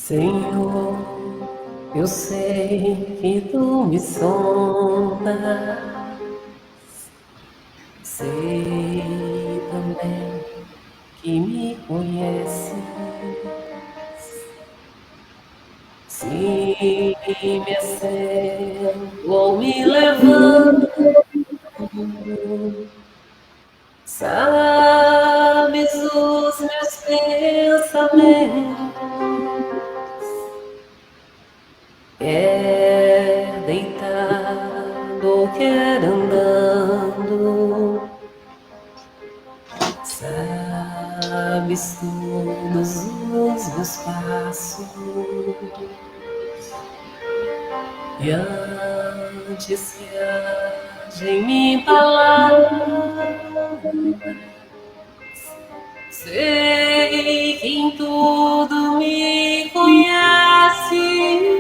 Senhor, eu sei que tu me sondas, sei também que me conheces. Se me assento ou me levanto, sabes os meus pensamentos. Quer deitado ou quer andando, sabes todos os meus passos. E antes que haja em mim palavras, sei que em tudo me conheces.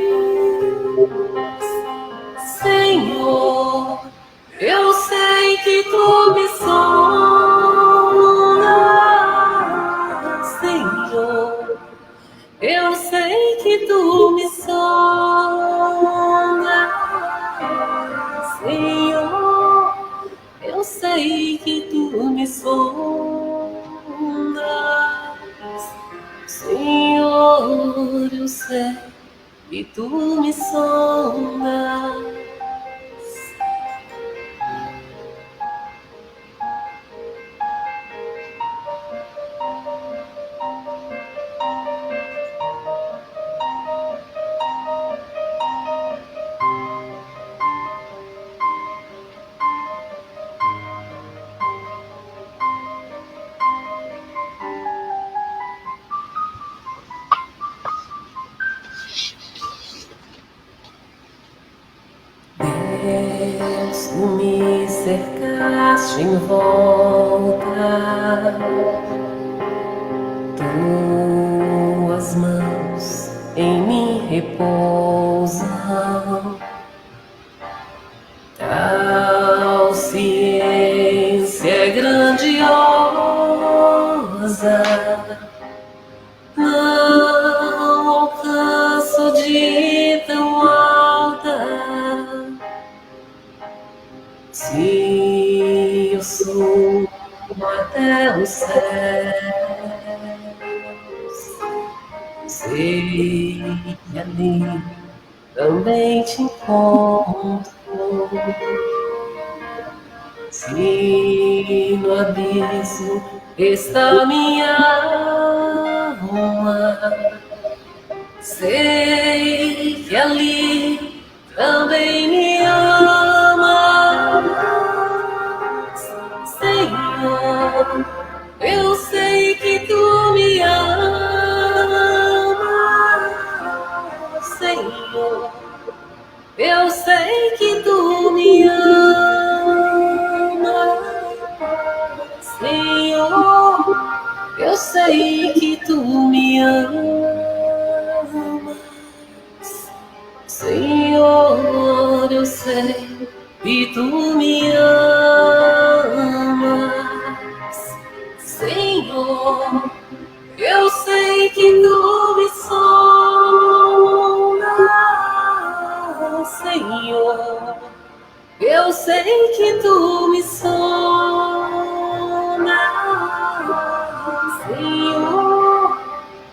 Senhor, eu sei que tu me sondas. Senhor, eu sei que tu me sondas. Senhor, eu sei que tu me sondas. Senhor, eu sei que tu me sondas. Deus, tu me cercaste em volta, tuas mãos em mim repousam, tal ciência é grandiosa, não alcanço de tão alta. Se eu subo até os céus, sei que ali também te encontro. Se no abismo está minha alma, sei que ali também me ama. Senhor, eu sei que tu me amas. Senhor, eu sei que tu me amas. Senhor, eu sei que tu me amas. Senhor, eu sei que tu me amas. Senhor, eu sei que tu me sondas. Senhor, eu sei que tu me sondas. Senhor,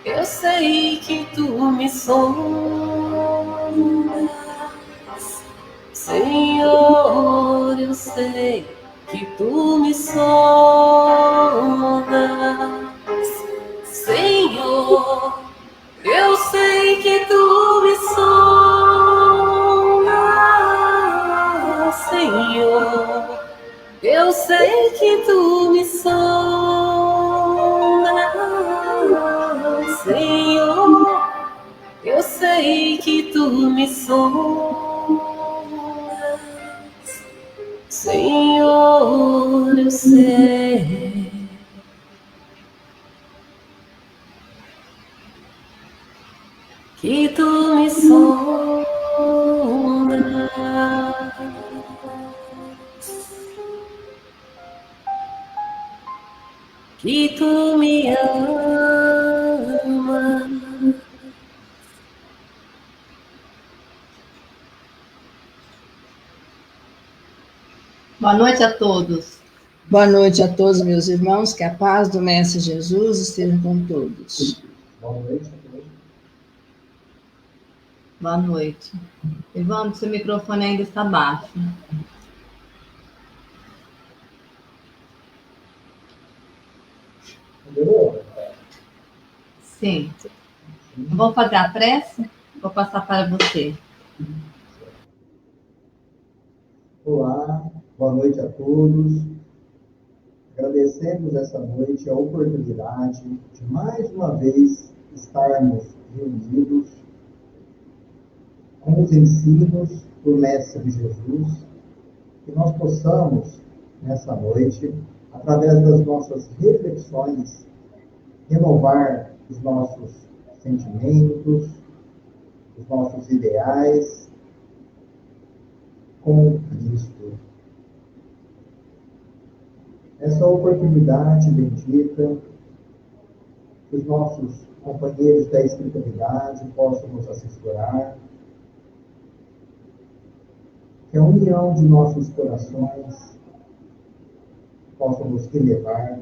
eu sei que tu me sondas. Senhor, eu sei que tu me sondas. Senhor, eu sei que tu me sondas. Senhor, eu sei que tu me sondas. Senhor, eu sei que tu me sondas. Senhor, eu sei que tu me sondas. Que tu me amas. Boa noite a todos. Boa noite a todos, meus irmãos. Que a paz do Mestre Jesus esteja com todos. Boa noite a todos. Boa noite. Evandro, seu microfone ainda está baixo. Melhorou? Sim. Vou fazer a prece? Vou passar para você. Olá, boa noite a todos. Agradecemos essa noite a oportunidade de mais uma vez estarmos reunidos com os ensinos do Mestre Jesus, que nós possamos, nessa noite, através das nossas reflexões, renovar os nossos sentimentos, os nossos ideais com Cristo. Essa oportunidade bendita, que os nossos companheiros da espiritualidade possam nos assessorar, que a união de nossos corações possa nos elevar.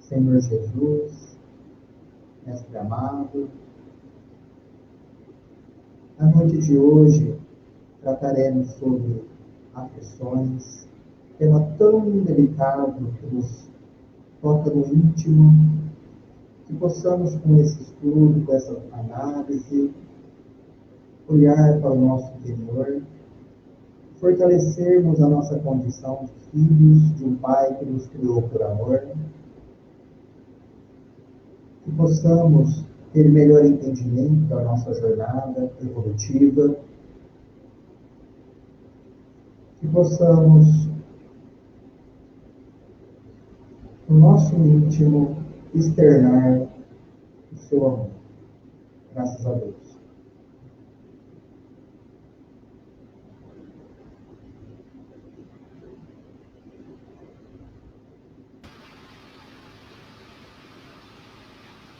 Senhor Jesus, Mestre amado, na noite de hoje trataremos sobre aflições, tema tão delicado que nos toca no íntimo, que possamos com esse estudo, com essa análise, olhar para o nosso interior, fortalecermos a nossa condição de filhos de um Pai que nos criou por amor, que possamos ter melhor entendimento da nossa jornada evolutiva, que possamos, no nosso íntimo, externar o seu amor. Graças a Deus.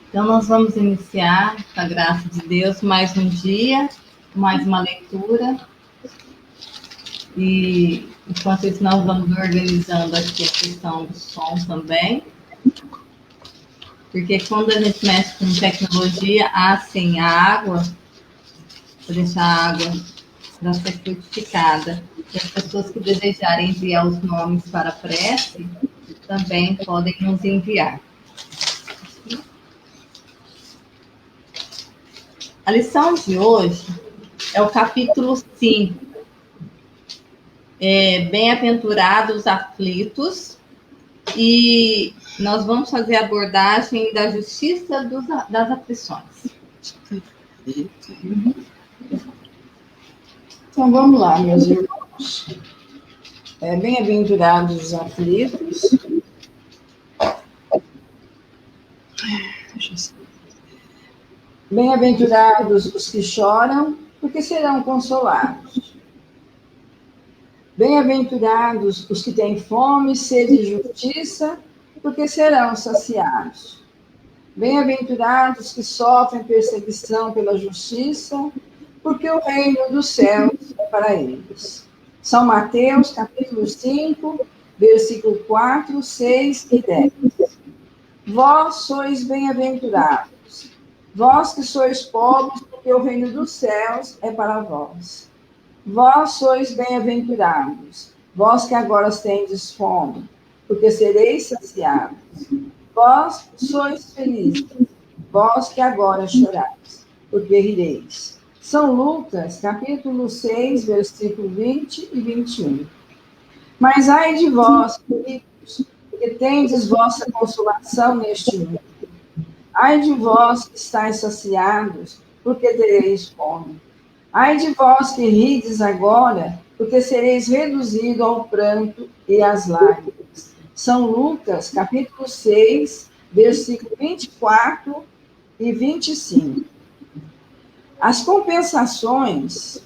Então, nós vamos iniciar, com a graça de Deus, mais um dia, mais uma leitura. E, enquanto isso, nós vamos organizando aqui a questão do som também. Porque quando a gente mexe com tecnologia, há, sim, a água, para deixar a água para ser frutificada. E as pessoas que desejarem enviar os nomes para a prece, também podem nos enviar. A lição de hoje é o capítulo 5. Bem-aventurados os aflitos. E nós vamos fazer a abordagem da justiça das aflições. Então, vamos lá, meus irmãos. Bem-aventurados os aflitos. Bem-aventurados os que choram, porque serão consolados. Bem-aventurados os que têm fome, sede e justiça, porque serão saciados. Bem-aventurados os que sofrem perseguição pela justiça, porque o reino dos céus é para eles. São Mateus, capítulo 5, versículo 4, 6 e 10. Vós sois bem-aventurados, vós que sois pobres, porque o reino dos céus é para vós. Vós sois bem-aventurados, vós que agora tendes fome, porque sereis saciados. Vós sois felizes, vós que agora chorais, porque rireis. São Lucas, capítulo 6, versículo 20 e 21. Mas ai de vós, ricos, que tendes vossa consolação neste mundo. Ai de vós que estáis saciados, porque tereis fome. Ai de vós que rides agora, porque sereis reduzido ao pranto e às lágrimas. São Lucas, capítulo 6, versículo 24 e 25. As compensações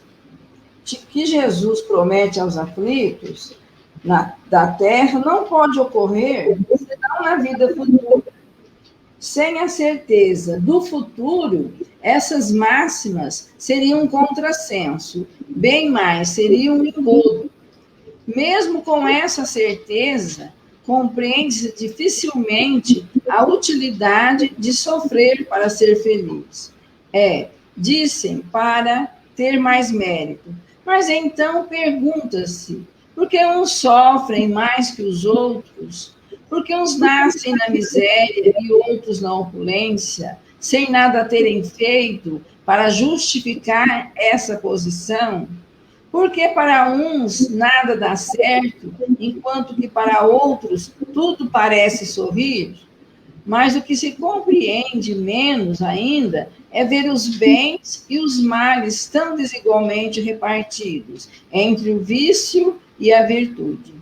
que Jesus promete aos aflitos da terra não pode ocorrer senão na vida futura. Sem a certeza do futuro essas máximas seriam um contrassenso, bem mais, seria um engodo. Mesmo com essa certeza, compreende-se dificilmente a utilidade de sofrer para ser feliz. Dizem para ter mais mérito. Mas então pergunta-se, por que uns sofrem mais que os outros? Por que uns nascem na miséria e outros na opulência, sem nada terem feito para justificar essa posição? Porque para uns nada dá certo, enquanto que para outros tudo parece sorrir? Mas o que se compreende menos ainda é ver os bens e os males tão desigualmente repartidos entre o vício e a virtude.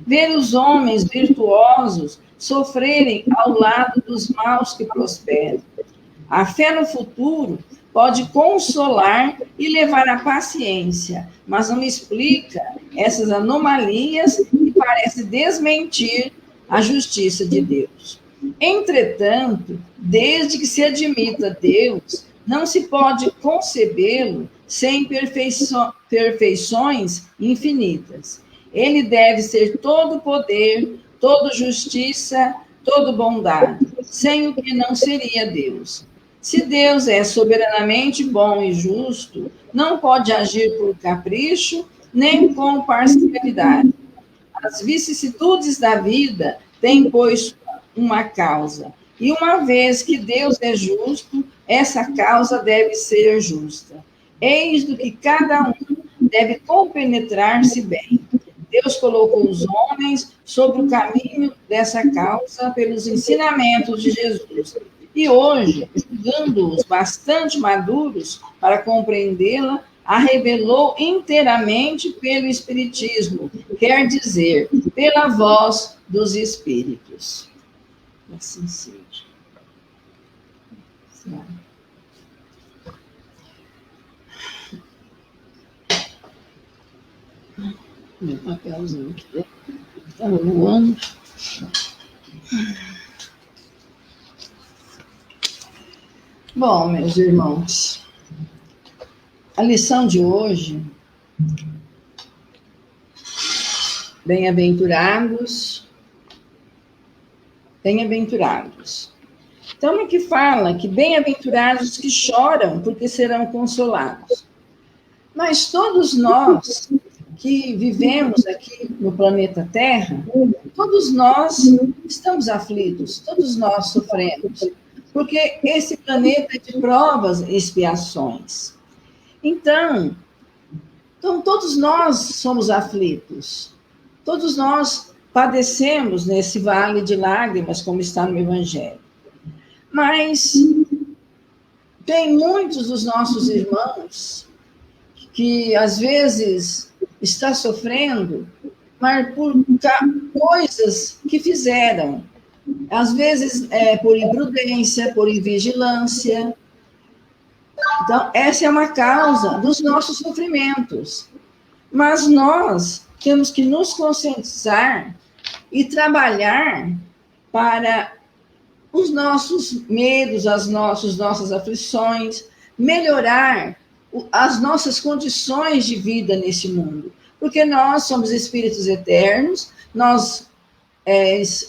Ver os homens virtuosos sofrerem ao lado dos maus que prosperam. A fé no futuro pode consolar e levar à paciência, mas não explica essas anomalias e parece desmentir a justiça de Deus. Entretanto, desde que se admita Deus, não se pode concebê-lo sem perfeições infinitas. Ele deve ser todo poder, toda justiça, toda bondade, sem o que não seria Deus. Se Deus é soberanamente bom e justo, não pode agir por capricho, nem com parcialidade. As vicissitudes da vida têm, pois, uma causa. E uma vez que Deus é justo, essa causa deve ser justa. Eis do que cada um deve compenetrar-se bem. Deus colocou os homens sobre o caminho dessa causa pelos ensinamentos de Jesus. E hoje, julgando-os bastante maduros para compreendê-la, a revelou inteiramente pelo Espiritismo, quer dizer, pela voz dos Espíritos. Assim seja. Meu papelzinho aqui está voando. Bom, meus irmãos, a lição de hoje, bem-aventurados. Então, aqui fala que bem-aventurados que choram, porque serão consolados. Mas todos nós que vivemos aqui no planeta Terra, todos nós estamos aflitos, todos nós sofremos, porque esse planeta é de provas e expiações. Então, todos nós somos aflitos, todos nós padecemos nesse vale de lágrimas, como está no Evangelho. Mas tem muitos dos nossos irmãos que, às vezes, está sofrendo, mas por coisas que fizeram. Às vezes, por imprudência, por invigilância. Então, essa é uma causa dos nossos sofrimentos. Mas nós temos que nos conscientizar e trabalhar para os nossos medos, as nossas aflições, melhorar as nossas condições de vida nesse mundo. Porque nós somos espíritos eternos, nós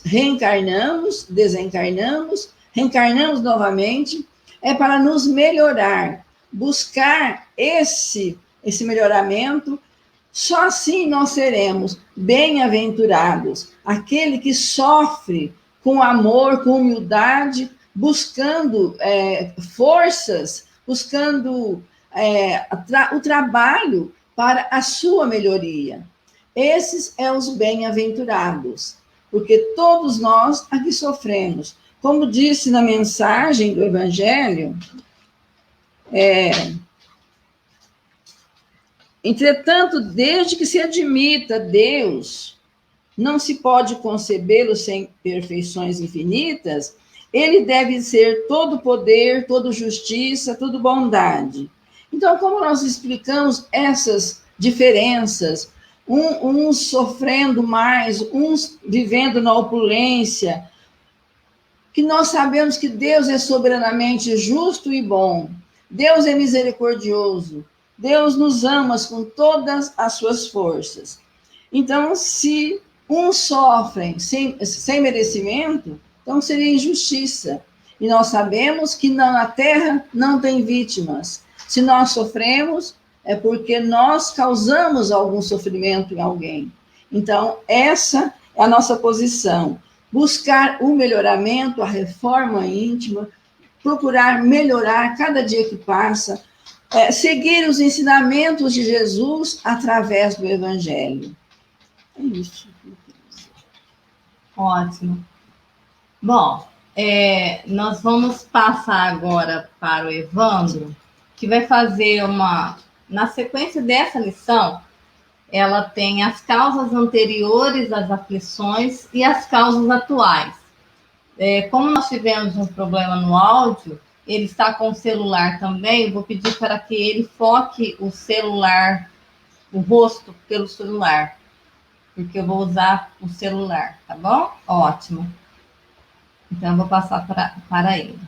reencarnamos, desencarnamos, reencarnamos novamente, para nos melhorar, buscar esse melhoramento. Só assim nós seremos bem-aventurados, aquele que sofre com amor, com humildade, buscando forças, buscando o trabalho para a sua melhoria. Esses são os bem-aventurados, porque todos nós aqui sofremos. Como disse na mensagem do Evangelho, entretanto, desde que se admita Deus, não se pode concebê-lo sem perfeições infinitas, ele deve ser todo poder, toda justiça, toda bondade. Então, como nós explicamos essas diferenças, uns sofrendo mais, uns vivendo na opulência, que nós sabemos que Deus é soberanamente justo e bom, Deus é misericordioso. Deus nos ama com todas as suas forças. Então, se uns sofrem sem merecimento, então seria injustiça. E nós sabemos que na terra não tem vítimas. Se nós sofremos, é porque nós causamos algum sofrimento em alguém. Então, essa é a nossa posição. Buscar o melhoramento, a reforma íntima, procurar melhorar cada dia que passa, seguir os ensinamentos de Jesus através do Evangelho. É isso. Ótimo. Bom, nós vamos passar agora para o Evandro, que vai fazer na sequência dessa lição, ela tem as causas anteriores às aflições e as causas atuais. Como nós tivemos um problema no áudio, ele está com o celular também, eu vou pedir para que ele foque o celular, o rosto pelo celular, porque eu vou usar o celular, tá bom? Ótimo. Então, eu vou passar para ele.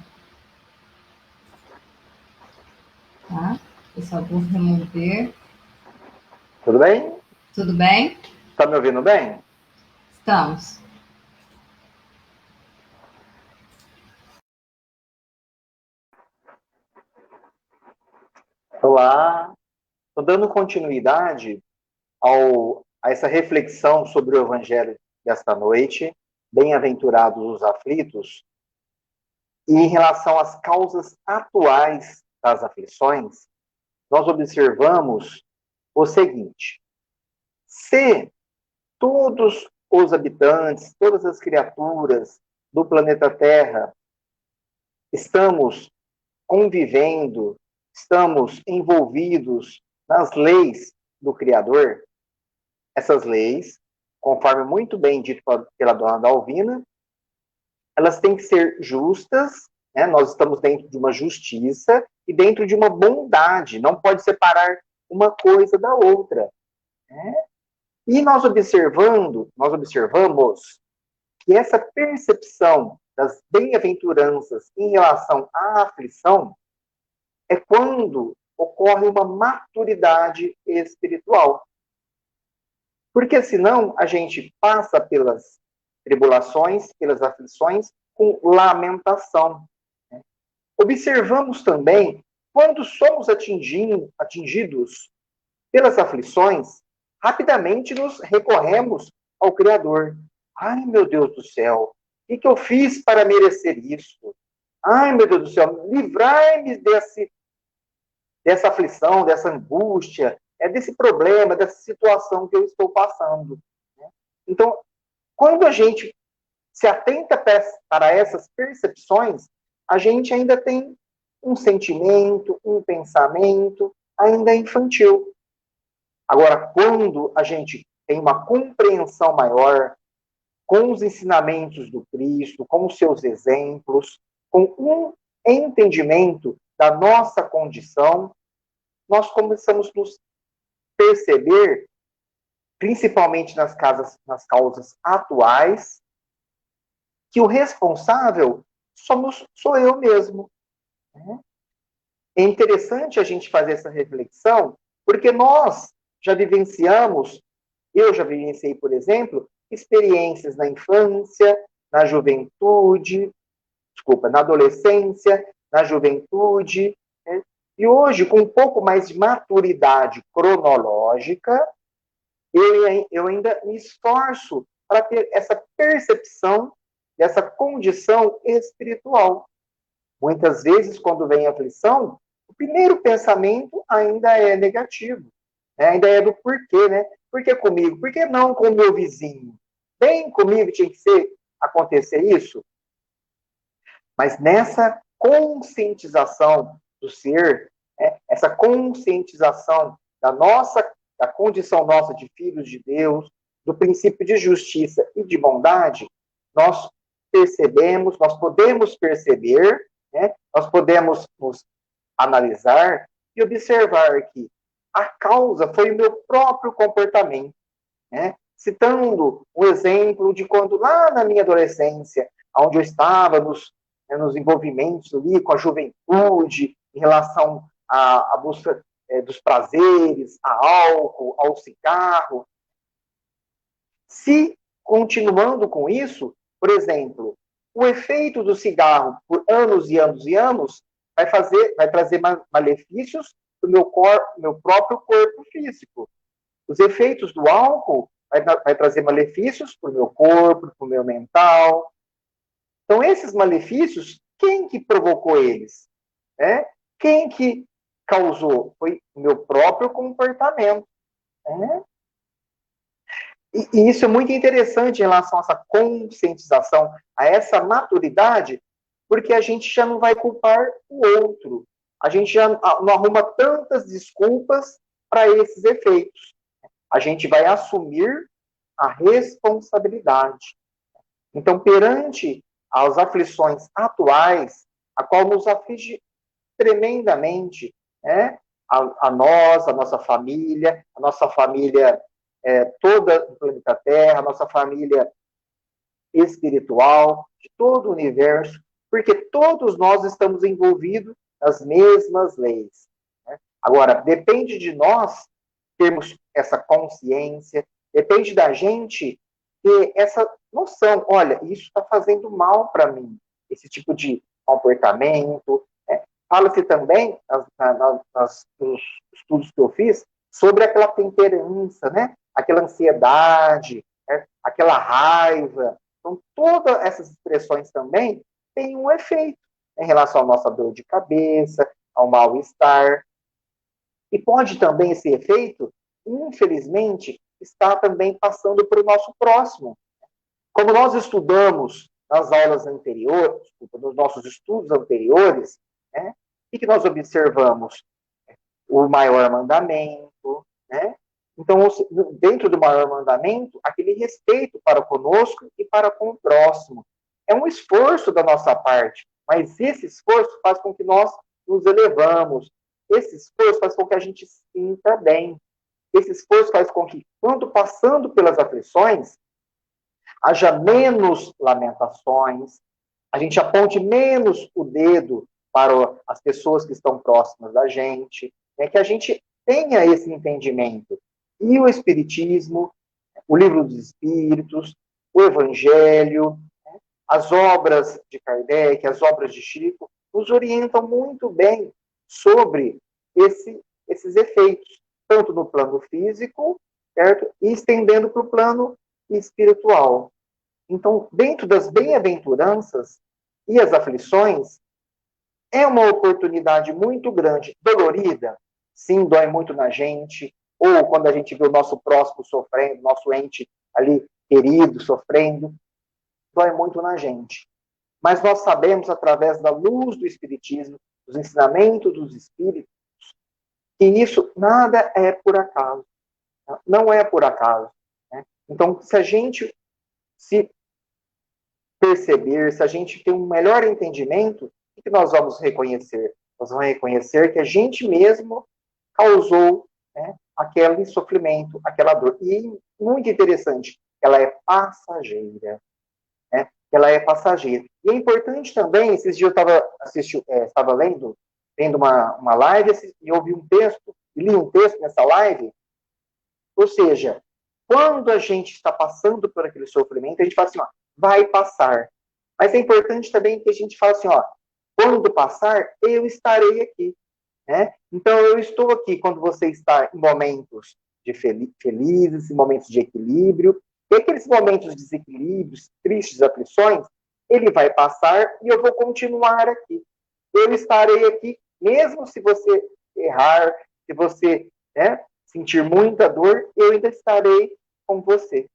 Tá? Eu só vou remover. Tudo bem? Tudo bem? Está me ouvindo bem? Estamos. Olá. Estou dando continuidade a essa reflexão sobre o Evangelho desta noite. Bem-aventurados os aflitos. E em relação às causas atuais das aflições, nós observamos o seguinte: se todos os habitantes, todas as criaturas do planeta Terra estamos convivendo, estamos envolvidos nas leis do Criador, essas leis, conforme muito bem dito pela dona Dalvina, elas têm que ser justas, né? Nós estamos dentro de uma justiça e dentro de uma bondade, não pode separar uma coisa da outra, né? E nós observamos que essa percepção das bem-aventuranças em relação à aflição é quando ocorre uma maturidade espiritual. Porque senão a gente passa pelas tribulações, pelas aflições, com lamentação. Observamos também, quando somos atingidos pelas aflições, rapidamente nos recorremos ao Criador. Ai, meu Deus do céu, o que eu fiz para merecer isso? Ai, meu Deus do céu, livrai-me dessa aflição, dessa angústia, desse problema, dessa situação que eu estou passando. Então, quando a gente se atenta para essas percepções, a gente ainda tem um sentimento, um pensamento ainda infantil. Agora, quando a gente tem uma compreensão maior com os ensinamentos do Cristo, com os seus exemplos, com um entendimento da nossa condição, nós começamos a nos perceber, principalmente nas causas atuais, que o responsável sou eu mesmo. É interessante a gente fazer essa reflexão, porque nós eu já vivenciei, por exemplo, experiências na infância, na adolescência, na juventude, né? E hoje, com um pouco mais de maturidade cronológica, eu ainda me esforço para ter essa percepção dessa condição espiritual. Muitas vezes, quando vem a aflição, o primeiro pensamento ainda é negativo, né? Ainda é do porquê, né? Por que comigo? Por que não com o meu vizinho? Bem comigo tinha que acontecer isso? Mas nessa conscientização do ser, essa conscientização da condição nossa de filhos de Deus, do princípio de justiça e de bondade, nós podemos perceber, né? Nós podemos nos analisar e observar que a causa foi o meu próprio comportamento, né? Citando um exemplo de quando lá na minha adolescência, onde eu estava nos envolvimentos ali com a juventude, em relação à busca dos prazeres, a álcool, ao cigarro. Se continuando com isso, por exemplo, o efeito do cigarro por anos e anos e anos vai trazer malefícios para o meu próprio corpo físico. Os efeitos do álcool vai trazer malefícios para o meu corpo, para o meu mental. Então, esses malefícios, quem que provocou eles? Quem que causou? Foi o meu próprio comportamento. E isso é muito interessante em relação a essa conscientização, a essa maturidade, porque a gente já não vai culpar o outro. A gente já não arruma tantas desculpas para esses efeitos. A gente vai assumir a responsabilidade. Então, perante as aflições atuais, a qual nos aflige tremendamente, a nós, a nossa família toda do planeta Terra, a nossa família espiritual, de todo o universo, porque todos nós estamos envolvidos nas mesmas leis. Agora, depende de nós termos essa consciência, depende da gente ter essa noção, olha, isso está fazendo mal para mim, esse tipo de comportamento. Fala-se também, nos estudos que eu fiz, sobre aquela temperança, aquela ansiedade, aquela raiva. Então, todas essas expressões também têm um efeito em relação à nossa dor de cabeça, ao mal-estar. E pode também esse efeito, infelizmente, estar também passando para o nosso próximo. Como nós estudamos nas aulas anteriores, nos nossos estudos anteriores, o que nós observamos? O maior mandamento, Então, dentro do maior mandamento, aquele respeito para conosco e para com o próximo. É um esforço da nossa parte, mas esse esforço faz com que nós nos elevamos. Esse esforço faz com que a gente se sinta bem. Esse esforço faz com que, quando passando pelas aflições, haja menos lamentações, a gente aponte menos o dedo para as pessoas que estão próximas da gente, que a gente tenha esse entendimento. E o Espiritismo, o Livro dos Espíritos, o Evangelho, as obras de Kardec, as obras de Chico, nos orientam muito bem sobre esses efeitos, tanto no plano físico, certo? E estendendo para o plano espiritual. Então, dentro das bem-aventuranças e as aflições, é uma oportunidade muito grande, dolorida, sim, dói muito na gente, ou quando a gente vê o nosso próximo sofrendo, nosso ente ali querido sofrendo, dói muito na gente. Mas nós sabemos, através da luz do Espiritismo, dos ensinamentos dos Espíritos, que isso nada é por acaso. Não é por acaso. Então, se a gente se perceber, se a gente tem um melhor entendimento, o que nós vamos reconhecer? Nós vamos reconhecer que a gente mesmo causou aquele sofrimento, aquela dor. E, muito interessante, ela é passageira. Ela é passageira. E é importante também, esses dias eu estava lendo uma live, e ouvi um texto, li um texto nessa live, ou seja, quando a gente está passando por aquele sofrimento, a gente fala assim, vai passar. Mas é importante também que a gente fale assim, quando passar, eu estarei aqui. Então, eu estou aqui quando você está em momentos de felizes, em momentos de equilíbrio, e aqueles momentos de desequilíbrios, tristes, aflições, ele vai passar e eu vou continuar aqui. Eu estarei aqui, mesmo se você errar, se você sentir muita dor, eu ainda estarei com você.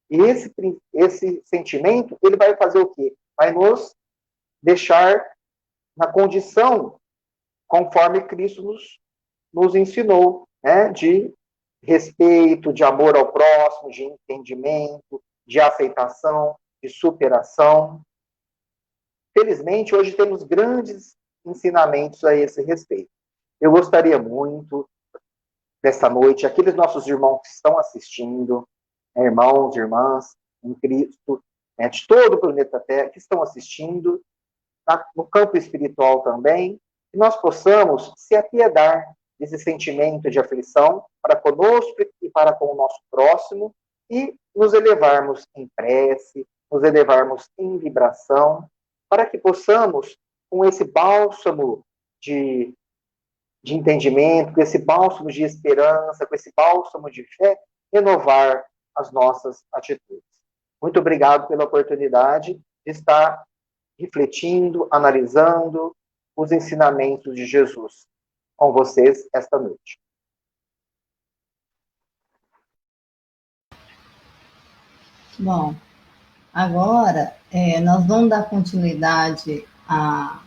E esse sentimento, ele vai fazer o quê? Vai nos deixar na condição conforme Cristo nos ensinou, de respeito, de amor ao próximo, de entendimento, de aceitação, de superação. Felizmente, hoje temos grandes ensinamentos a esse respeito. Eu gostaria muito, dessa noite, aqueles nossos irmãos que estão assistindo, irmãos, irmãs, em Cristo, de todo o planeta Terra, que estão assistindo, no campo espiritual também, que nós possamos se apiedar desse sentimento de aflição para conosco e para com o nosso próximo e nos elevarmos em prece, nos elevarmos em vibração, para que possamos, com esse bálsamo de entendimento, com esse bálsamo de esperança, com esse bálsamo de fé, renovar as nossas atitudes. Muito obrigado pela oportunidade de estar refletindo, analisando os ensinamentos de Jesus com vocês esta noite. Bom, agora nós vamos dar continuidade a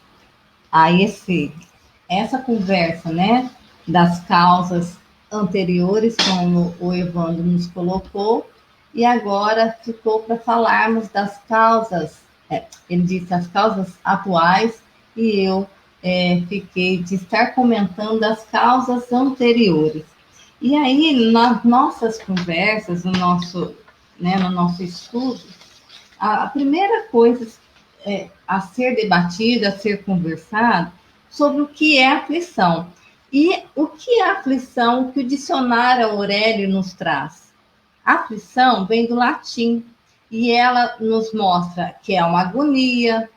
essa conversa, né, das causas anteriores, como o Evandro nos colocou, e agora ficou para falarmos das causas, ele disse as causas atuais, e eu fiquei de estar comentando as causas anteriores. E aí, nas nossas conversas, no nosso estudo, a primeira coisa a ser debatida, a ser conversada, sobre o que é aflição. E o que é aflição, o que o dicionário Aurélio nos traz? Aflição vem do latim, e ela nos mostra que é uma agonia,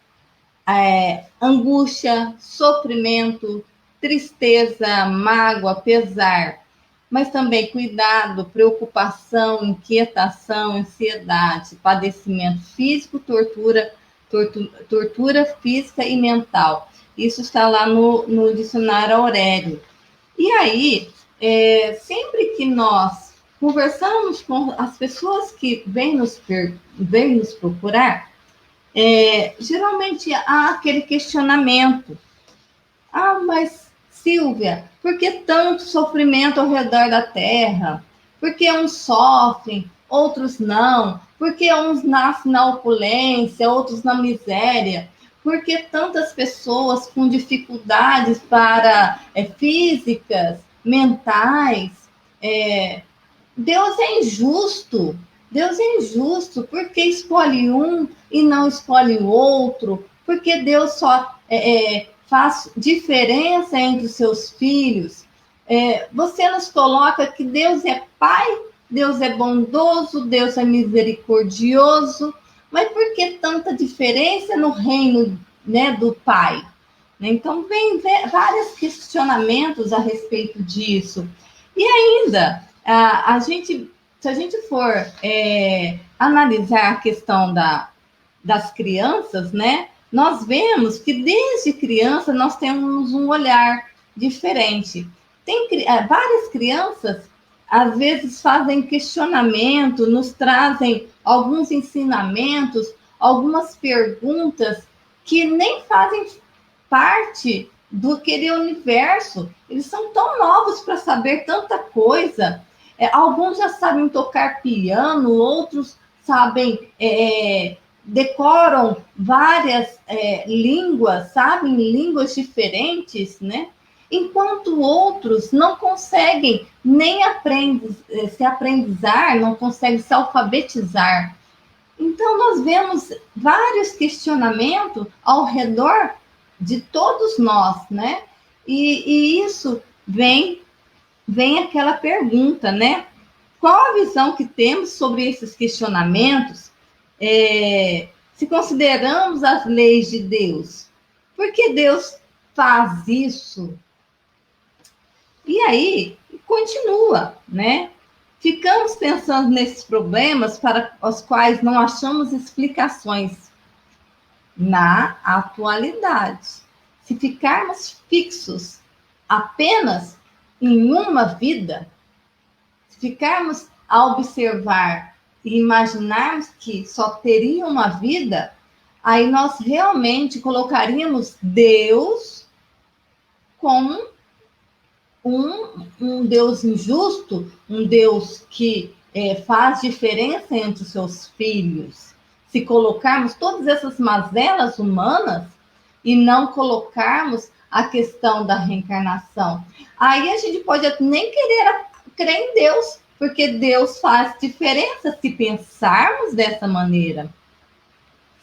angústia, sofrimento, tristeza, mágoa, pesar, mas também cuidado, preocupação, inquietação, ansiedade, padecimento físico, tortura física e mental. Isso está lá no dicionário Aurélio. E aí, sempre que nós conversamos com as pessoas que vêm nos procurar, geralmente há aquele questionamento. Ah, mas Silvia, por que tanto sofrimento ao redor da Terra? Por que uns sofrem, outros não? Por que uns nascem na opulência, outros na miséria? Por que tantas pessoas com dificuldades físicas, mentais? Deus é injusto. Deus é injusto. Por que escolhe um e não escolhe o outro? Por que Deus só faz diferença entre os seus filhos? Você nos coloca que Deus é Pai, Deus é bondoso, Deus é misericordioso, mas por que tanta diferença no reino, né, do Pai? Então, vem vários questionamentos a respeito disso. E ainda, se a gente for analisar a questão das crianças, né, nós vemos que desde criança nós temos um olhar diferente. Várias crianças, às vezes, fazem questionamento, nos trazem alguns ensinamentos, algumas perguntas que nem fazem parte do aquele universo. Eles são tão novos para saber tanta coisa. Alguns já sabem tocar piano, outros sabem... decoram várias línguas, sabem línguas diferentes, né? Enquanto outros não conseguem nem se aprendizar, não conseguem se alfabetizar. Então, nós vemos vários questionamentos ao redor de todos nós, né? E isso vem aquela pergunta, né? Qual a visão que temos sobre esses questionamentos? Se consideramos as leis de Deus, por que Deus faz isso? E aí, continua, né? Ficamos pensando nesses problemas para os quais não achamos explicações na atualidade. Se ficarmos fixos apenas em uma vida, se ficarmos a observar e imaginarmos que só teria uma vida, aí nós realmente colocaríamos Deus como um Deus injusto, um Deus que faz diferença entre os seus filhos. Se colocarmos todas essas mazelas humanas e não colocarmos a questão da reencarnação, aí a gente pode nem querer crer em Deus, porque Deus faz diferença se pensarmos dessa maneira.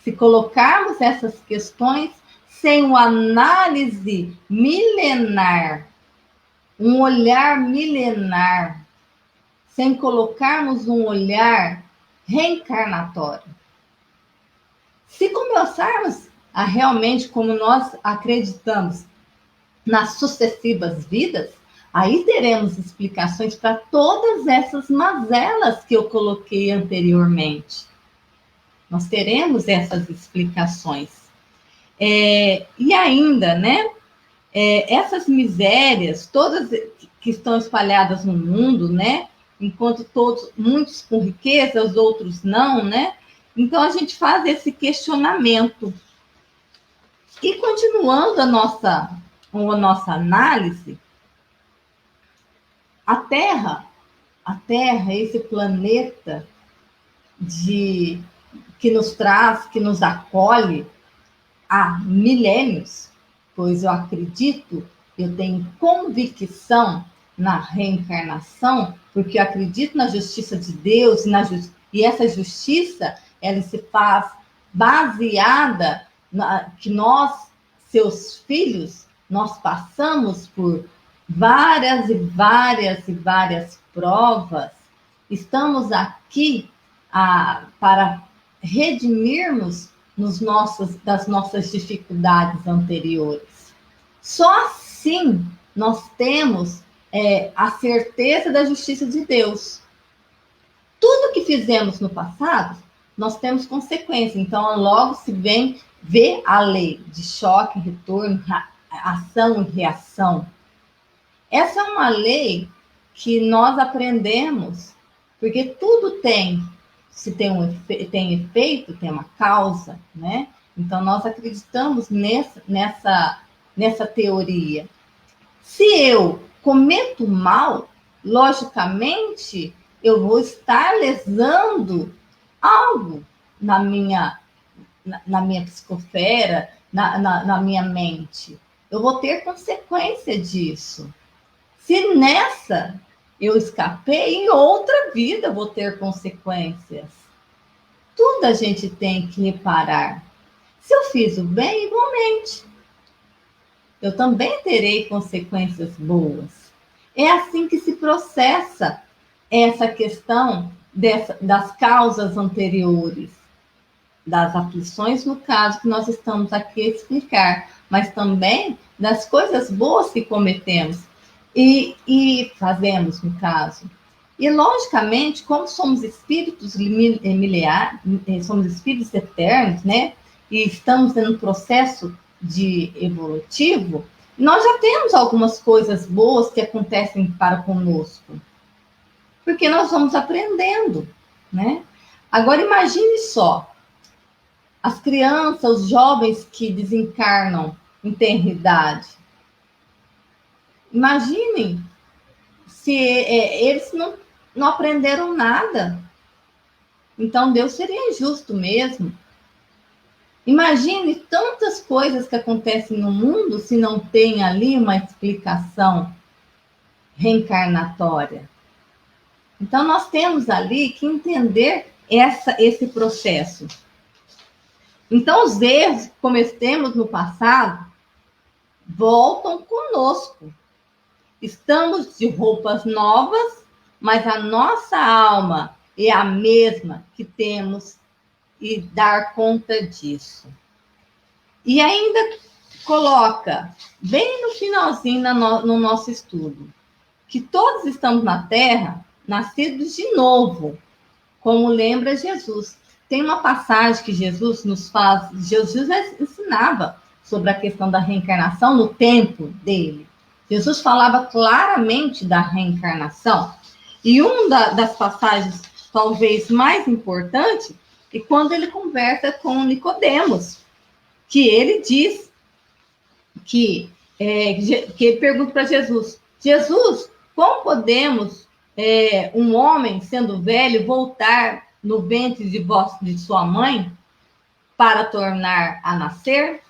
Se colocarmos essas questões sem uma análise milenar, um olhar milenar, sem colocarmos um olhar reencarnatório. Se começarmos a realmente, como nós acreditamos, nas sucessivas vidas, aí teremos explicações para todas essas mazelas que eu coloquei anteriormente. Nós teremos essas explicações. E ainda, né? Essas misérias, todas que estão espalhadas no mundo, né? Enquanto muitos com riqueza, os outros não, né? Então a gente faz esse questionamento. E continuando a nossa análise, a Terra, esse planeta que nos traz, que nos acolhe há milênios, pois eu acredito, eu tenho convicção na reencarnação, porque eu acredito na justiça de Deus, e essa justiça, ela se faz baseada que nós, seus filhos, nós passamos por várias e várias e várias provas, estamos aqui para redimirmos das nossas dificuldades anteriores. Só assim nós temos a certeza da justiça de Deus. Tudo que fizemos no passado, nós temos consequência. Então, logo se vê a lei de choque, retorno, ação e reação. Essa é uma lei que nós aprendemos, porque tudo se tem efeito, tem uma causa, né? Então, nós acreditamos nessa teoria. Se eu cometo mal, logicamente, eu vou estar lesando algo na minha psicosfera, na minha mente. Eu vou ter consequência disso. Se nessa eu escapei, em outra vida eu vou ter consequências. Tudo a gente tem que reparar. Se eu fiz o bem, igualmente, eu também terei consequências boas. É assim que se processa essa questão das causas anteriores, das aflições, no caso que nós estamos aqui a explicar, mas também das coisas boas que cometemos e fazemos, no caso. E, logicamente, como somos espíritos somos espíritos eternos, né? E estamos em um processo evolutivo, nós já temos algumas coisas boas que acontecem para conosco. Porque nós vamos aprendendo, né? Agora, imagine só, as crianças, os jovens que desencarnam em tenridade. Imaginem se eles não aprenderam nada. Então, Deus seria injusto mesmo. Imagine tantas coisas que acontecem no mundo se não tem ali uma explicação reencarnatória. Então, nós temos ali que entender esse processo. Então, os erros que cometemos no passado voltam conosco. Estamos de roupas novas, mas a nossa alma é a mesma que temos e dar conta disso. E ainda coloca, bem no finalzinho no nosso estudo, que todos estamos na Terra nascidos de novo, como lembra Jesus. Tem uma passagem que Jesus ensinava sobre a questão da reencarnação no tempo dele. Jesus falava claramente da reencarnação. E uma das passagens, talvez mais importante, é quando ele conversa com Nicodemos, que ele diz que ele pergunta para Jesus: Jesus, como podemos um homem, sendo velho, voltar no ventre de sua mãe para tornar a nascer?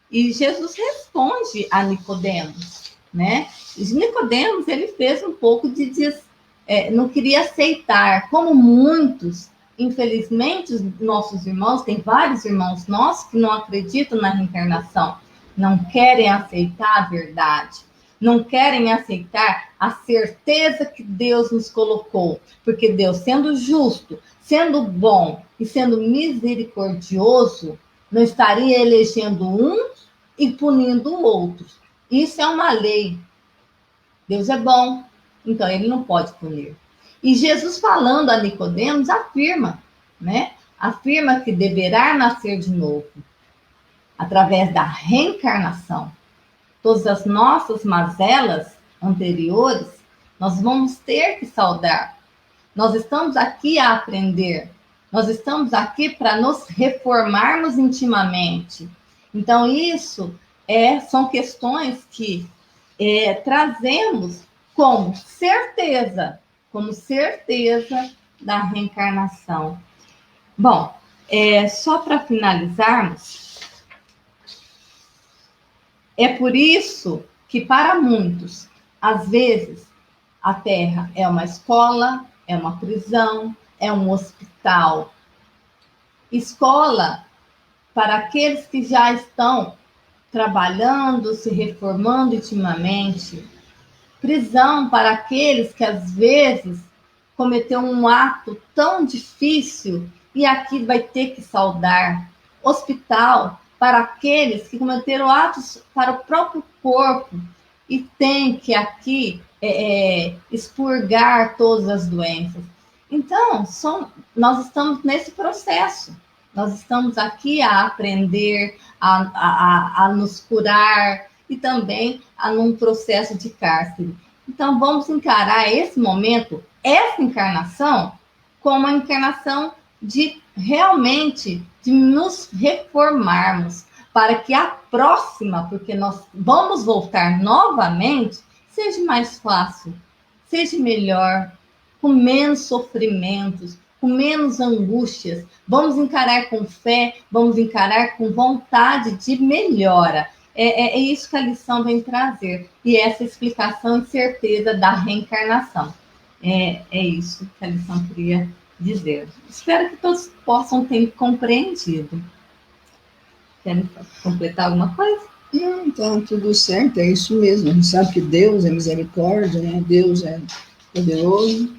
E Jesus responde a Nicodemos, né? E Nicodemos, ele fez um pouco não queria aceitar, como muitos, infelizmente, os nossos irmãos, tem vários irmãos nossos que não acreditam na reencarnação, não querem aceitar a verdade, não querem aceitar a certeza que Deus nos colocou, porque Deus, sendo justo, sendo bom e sendo misericordioso, não estaria elegendo uns e punindo outros. Isso é uma lei. Deus é bom, então ele não pode punir. E Jesus, falando a Nicodemos, afirma, né? Afirma que deverá nascer de novo, através da reencarnação. Todas as nossas mazelas anteriores, nós vamos ter que saudar. Nós estamos aqui a aprender. Nós estamos aqui para nos reformarmos intimamente. Então, isso são questões que trazemos como certeza da reencarnação. Bom, só para finalizarmos, é por isso que, para muitos, às vezes, a Terra é uma escola, é uma prisão, é um hospital. Escola para aqueles que já estão trabalhando, se reformando intimamente. Prisão para aqueles que, às vezes, cometeu um ato tão difícil e aqui vai ter que saudar. Hospital para aqueles que cometeram atos para o próprio corpo e tem que aqui expurgar todas as doenças. Então, nós estamos nesse processo. Nós estamos aqui a aprender, a nos curar e também num processo de cárcere. Então, vamos encarar esse momento, essa encarnação, como a encarnação de realmente de nos reformarmos, para que a próxima, porque nós vamos voltar novamente, seja mais fácil, seja melhor, com menos sofrimentos, com menos angústias. Vamos encarar com fé, vamos encarar com vontade de melhora. É isso que a lição vem trazer. E essa explicação e certeza da reencarnação. É isso que a lição queria dizer. Espero que todos possam ter compreendido. Querem completar alguma coisa? Não, então, tudo certo, é isso mesmo. A gente sabe que Deus é misericórdia, né? Deus é poderoso.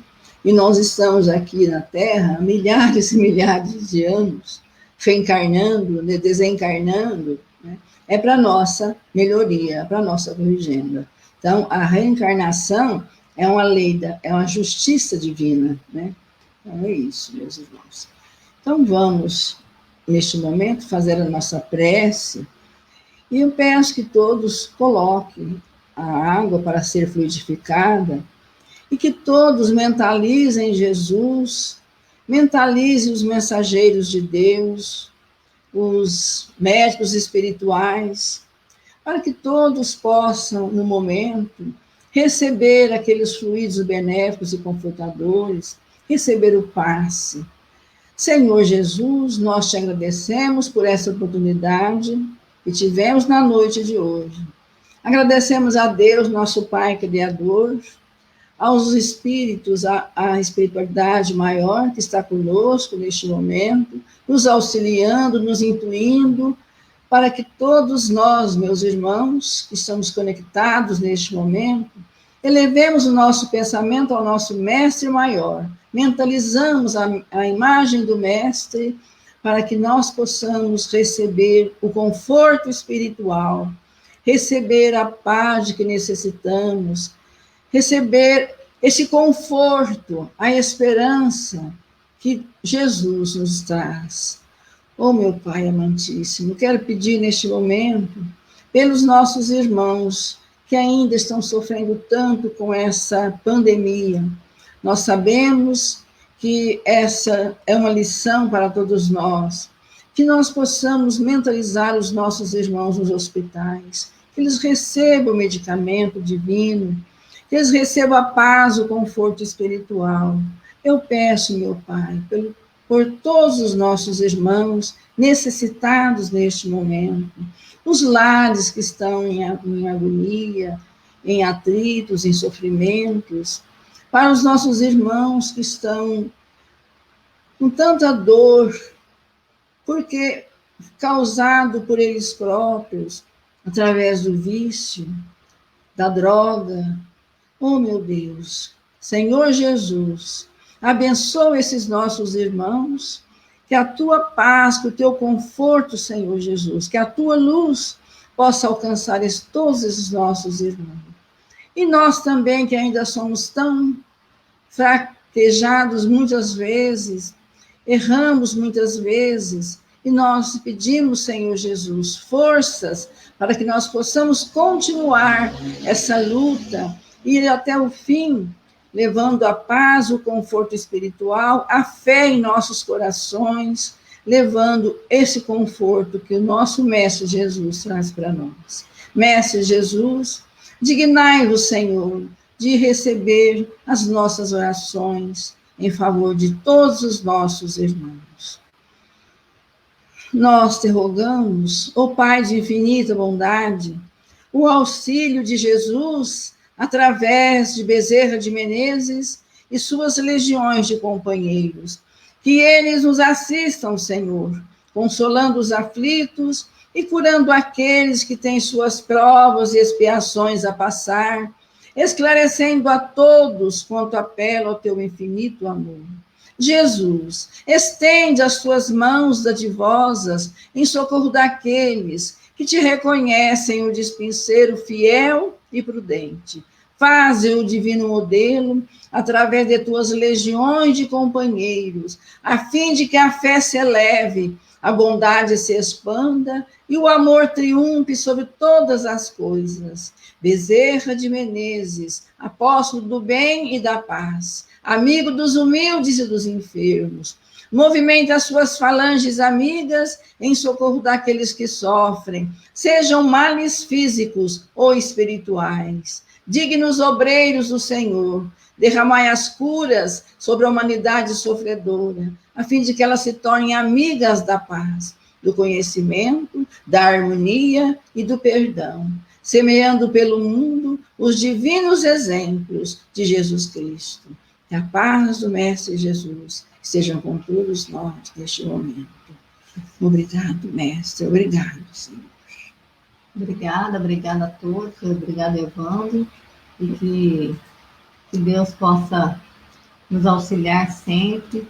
E nós estamos aqui na Terra há milhares e milhares de anos, reencarnando, né? Desencarnando, né? É para a nossa melhoria, para a nossa corrigenda. Então, a reencarnação é uma lei, é uma justiça divina, né? Então, é isso, meus irmãos. Então, vamos, neste momento, fazer a nossa prece. E eu peço que todos coloquem a água para ser fluidificada e que todos mentalizem Jesus, mentalizem os mensageiros de Deus, os médicos espirituais, para que todos possam, no momento, receber aqueles fluidos benéficos e confortadores, receber o passe. Senhor Jesus, nós te agradecemos por essa oportunidade que tivemos na noite de hoje. Agradecemos a Deus, nosso Pai Criador, aos espíritos, à espiritualidade maior que está conosco neste momento, nos auxiliando, nos intuindo, para que todos nós, meus irmãos, que estamos conectados neste momento, elevemos o nosso pensamento ao nosso Mestre maior, mentalizamos a imagem do Mestre, para que nós possamos receber o conforto espiritual, receber a paz de que necessitamos, receber esse conforto, a esperança que Jesus nos traz. Oh, meu Pai amantíssimo, quero pedir neste momento pelos nossos irmãos que ainda estão sofrendo tanto com essa pandemia. Nós sabemos que essa é uma lição para todos nós, que nós possamos mentalizar os nossos irmãos nos hospitais, que eles recebam o medicamento divino, que eles recebam a paz, o conforto espiritual. Eu peço, meu Pai, por todos os nossos irmãos necessitados neste momento, os lares que estão em agonia, em atritos, em sofrimentos, para os nossos irmãos que estão com tanta dor, porque causado por eles próprios, através do vício, da droga. Oh, meu Deus, Senhor Jesus, abençoa esses nossos irmãos, que a tua paz, que o teu conforto, Senhor Jesus, que a tua luz possa alcançar todos esses nossos irmãos. E nós também, que ainda somos tão fraquejados muitas vezes, erramos muitas vezes, e nós pedimos, Senhor Jesus, forças para que nós possamos continuar essa luta e ir até o fim, levando a paz, o conforto espiritual, a fé em nossos corações, levando esse conforto que o nosso Mestre Jesus traz para nós. Mestre Jesus, dignai-vos, Senhor, de receber as nossas orações em favor de todos os nossos irmãos. Nós te rogamos, ó Pai de infinita bondade, o auxílio de Jesus através de Bezerra de Menezes e suas legiões de companheiros. Que eles nos assistam, Senhor, consolando os aflitos e curando aqueles que têm suas provas e expiações a passar, esclarecendo a todos quanto apela ao teu infinito amor. Jesus, estende as tuas mãos dadivosas em socorro daqueles que te reconhecem o dispenseiro fiel e prudente. Faze o divino modelo através de tuas legiões de companheiros, a fim de que a fé se eleve, a bondade se expanda e o amor triunfe sobre todas as coisas. Bezerra de Menezes, apóstolo do bem e da paz, amigo dos humildes e dos enfermos, movimenta as suas falanges amigas em socorro daqueles que sofrem, sejam males físicos ou espirituais. Dignos obreiros do Senhor, derramai as curas sobre a humanidade sofredora, a fim de que elas se tornem amigas da paz, do conhecimento, da harmonia e do perdão, semeando pelo mundo os divinos exemplos de Jesus Cristo. Que a paz do Mestre Jesus estejam com todos nós neste momento. Obrigado, Mestre. Obrigado, Senhor. Obrigada a todos. Obrigada, Evandro. E que Deus possa nos auxiliar sempre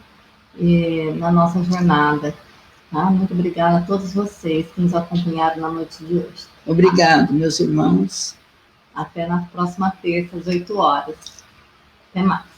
na nossa jornada. Tá? Muito obrigada a todos vocês que nos acompanharam na noite de hoje. Obrigado, meus irmãos. Até na próxima terça, às 8 horas. Até mais.